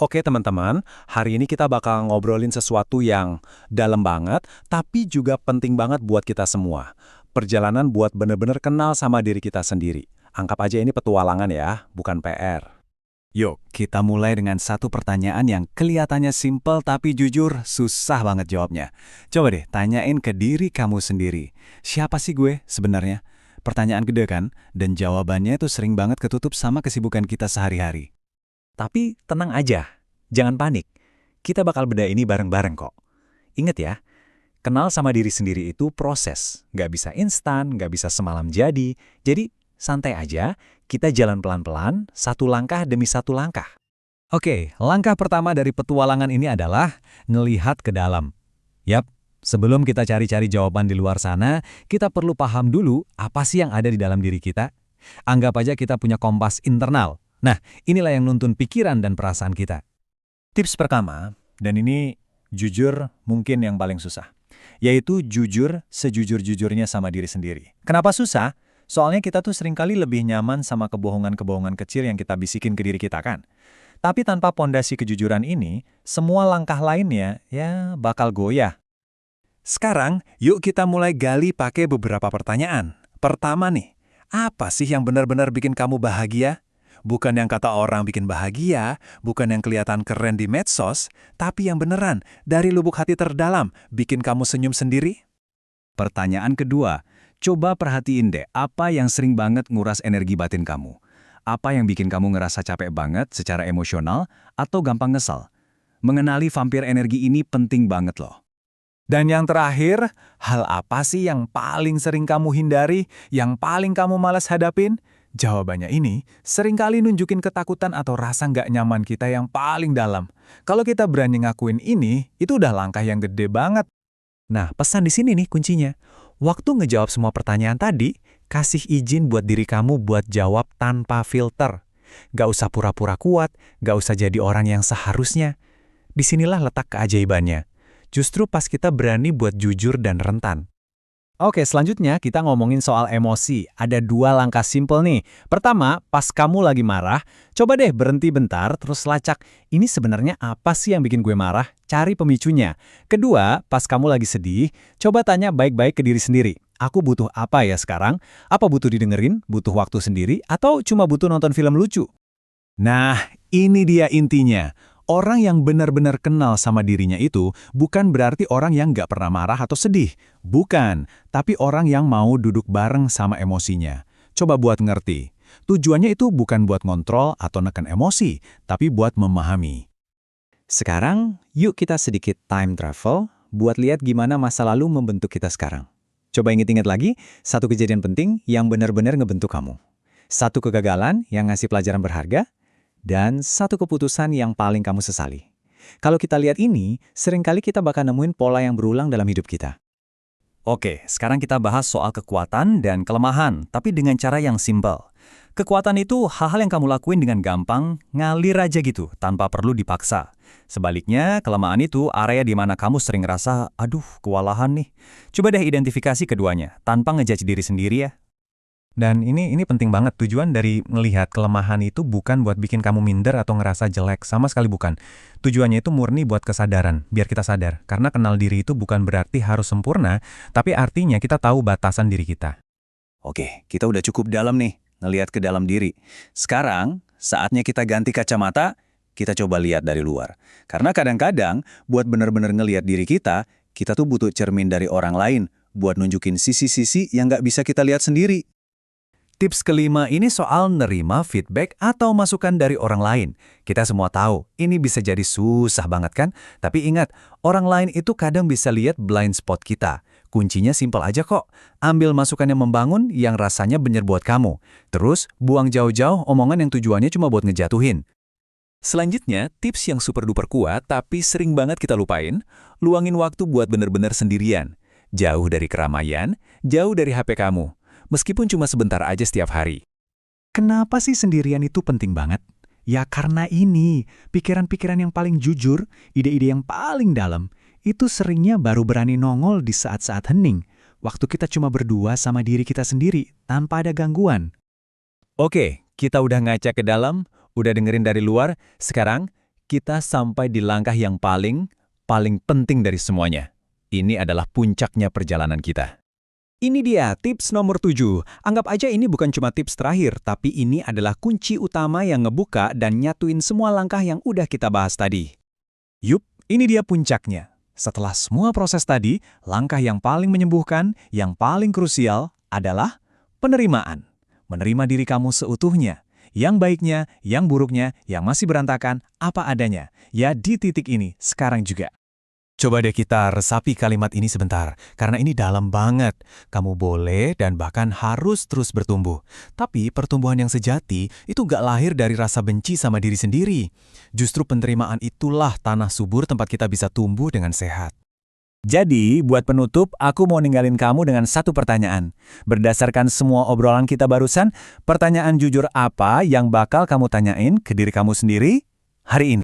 Oke teman-teman, hari ini kita bakal ngobrolin sesuatu yang dalam banget, tapi juga penting banget buat kita semua. Perjalanan buat bener-bener kenal sama diri kita sendiri. Anggap aja ini petualangan ya, bukan PR. Yuk, kita mulai dengan satu pertanyaan yang kelihatannya simpel tapi jujur susah banget jawabnya. Coba deh tanyain ke diri kamu sendiri. Siapa sih gue sebenarnya? Pertanyaan gede kan? Dan jawabannya tuh sering banget ketutup sama kesibukan kita sehari-hari. Tapi tenang aja, jangan panik. Kita bakal beda ini bareng-bareng kok. Ingat ya, kenal sama diri sendiri itu proses. Nggak bisa instan, nggak bisa semalam jadi. Jadi santai aja, kita jalan pelan-pelan, satu langkah demi satu langkah. Oke, langkah pertama dari petualangan ini adalah ngelihat ke dalam. Yap, sebelum kita cari-cari jawaban di luar sana, kita perlu paham dulu apa sih yang ada di dalam diri kita. Anggap aja kita punya kompas internal. Nah, inilah yang nuntun pikiran dan perasaan kita. Tips pertama, dan ini jujur mungkin yang paling susah, yaitu jujur sejujur-jujurnya sama diri sendiri. Kenapa susah? Soalnya kita tuh seringkali lebih nyaman sama kebohongan-kebohongan kecil yang kita bisikin ke diri kita kan. Tapi tanpa pondasi kejujuran ini, semua langkah lainnya ya bakal goyah. Sekarang, yuk kita mulai gali pakai beberapa pertanyaan. Pertama nih, apa sih yang benar-benar bikin kamu bahagia? Bukan yang kata orang bikin bahagia, bukan yang kelihatan keren di medsos, tapi yang beneran, dari lubuk hati terdalam, bikin kamu senyum sendiri? Pertanyaan kedua, coba perhatiin deh apa yang sering banget nguras energi batin kamu. Apa yang bikin kamu ngerasa capek banget secara emosional atau gampang ngesel? Mengenali vampir energi ini penting banget loh. Dan yang terakhir, hal apa sih yang paling sering kamu hindari, yang paling kamu malas hadapin? Jawabannya ini seringkali nunjukin ketakutan atau rasa nggak nyaman kita yang paling dalam. Kalau kita berani ngakuin ini, itu udah langkah yang gede banget. Nah, pesan di sini nih kuncinya. Waktu ngejawab semua pertanyaan tadi, kasih izin buat diri kamu buat jawab tanpa filter. Gak usah pura-pura kuat, gak usah jadi orang yang seharusnya. Disinilah letak keajaibannya. Justru pas kita berani buat jujur dan rentan. Oke, selanjutnya kita ngomongin soal emosi. Ada dua langkah simpel nih. Pertama, pas kamu lagi marah, coba deh berhenti bentar, terus lacak. Ini sebenarnya apa sih yang bikin gue marah? Cari pemicunya. Kedua, pas kamu lagi sedih, coba tanya baik-baik ke diri sendiri. Aku butuh apa ya sekarang? Apa butuh didengerin? Butuh waktu sendiri? Atau cuma butuh nonton film lucu? Nah, ini dia intinya. Orang yang benar-benar kenal sama dirinya itu bukan berarti orang yang nggak pernah marah atau sedih. Bukan, tapi orang yang mau duduk bareng sama emosinya. Coba buat ngerti. Tujuannya itu bukan buat ngontrol atau neken emosi, tapi buat memahami. Sekarang, yuk kita sedikit time travel buat lihat gimana masa lalu membentuk kita sekarang. Coba ingat-ingat lagi, satu kejadian penting yang benar-benar ngebentuk kamu. Satu kegagalan yang ngasih pelajaran berharga, dan satu keputusan yang paling kamu sesali. Kalau kita lihat ini, seringkali kita bakal nemuin pola yang berulang dalam hidup kita. Oke, sekarang kita bahas soal kekuatan dan kelemahan, tapi dengan cara yang simpel. Kekuatan itu hal-hal yang kamu lakuin dengan gampang, ngalir aja gitu, tanpa perlu dipaksa. Sebaliknya, kelemahan itu area di mana kamu sering ngerasa, aduh, kewalahan nih. Coba deh identifikasi keduanya, tanpa ngejudge diri sendiri ya. Dan ini penting banget, tujuan dari melihat kelemahan itu bukan buat bikin kamu minder atau ngerasa jelek, sama sekali bukan. Tujuannya itu murni buat kesadaran, biar kita sadar. Karena kenal diri itu bukan berarti harus sempurna, tapi artinya kita tahu batasan diri kita. Oke, kita udah cukup dalam nih, ngelihat ke dalam diri. Sekarang, saatnya kita ganti kacamata, kita coba lihat dari luar. Karena kadang-kadang, buat benar-benar ngelihat diri kita tuh butuh cermin dari orang lain, buat nunjukin sisi-sisi yang nggak bisa kita lihat sendiri. Tips kelima ini soal nerima feedback atau masukan dari orang lain. Kita semua tahu, ini bisa jadi susah banget kan? Tapi ingat, orang lain itu kadang bisa lihat blind spot kita. Kuncinya simpel aja kok. Ambil masukan yang membangun yang rasanya bener buat kamu. Terus, buang jauh-jauh omongan yang tujuannya cuma buat ngejatuhin. Selanjutnya, tips yang super duper kuat tapi sering banget kita lupain, luangin waktu buat bener-bener sendirian. Jauh dari keramaian, jauh dari HP kamu. Meskipun cuma sebentar aja setiap hari. Kenapa sih sendirian itu penting banget? Ya karena ini, pikiran-pikiran yang paling jujur, ide-ide yang paling dalam, itu seringnya baru berani nongol di saat-saat hening, waktu kita cuma berdua sama diri kita sendiri, tanpa ada gangguan. Oke, kita udah ngaca ke dalam, udah dengerin dari luar, sekarang kita sampai di langkah yang paling penting dari semuanya. Ini adalah puncaknya perjalanan kita. Ini dia tips nomor 7. Anggap aja ini bukan cuma tips terakhir, tapi ini adalah kunci utama yang ngebuka dan nyatuin semua langkah yang udah kita bahas tadi. Yup, ini dia puncaknya. Setelah semua proses tadi, langkah yang paling menyembuhkan, yang paling krusial adalah penerimaan. Menerima diri kamu seutuhnya. Yang baiknya, yang buruknya, yang masih berantakan, apa adanya. Ya di titik ini, sekarang juga. Coba deh kita resapi kalimat ini sebentar, karena ini dalam banget. Kamu boleh dan bahkan harus terus bertumbuh. Tapi pertumbuhan yang sejati itu nggak lahir dari rasa benci sama diri sendiri. Justru penerimaan itulah tanah subur tempat kita bisa tumbuh dengan sehat. Jadi, buat penutup, aku mau ninggalin kamu dengan satu pertanyaan. Berdasarkan semua obrolan kita barusan, pertanyaan jujur apa yang bakal kamu tanyain ke diri kamu sendiri hari ini?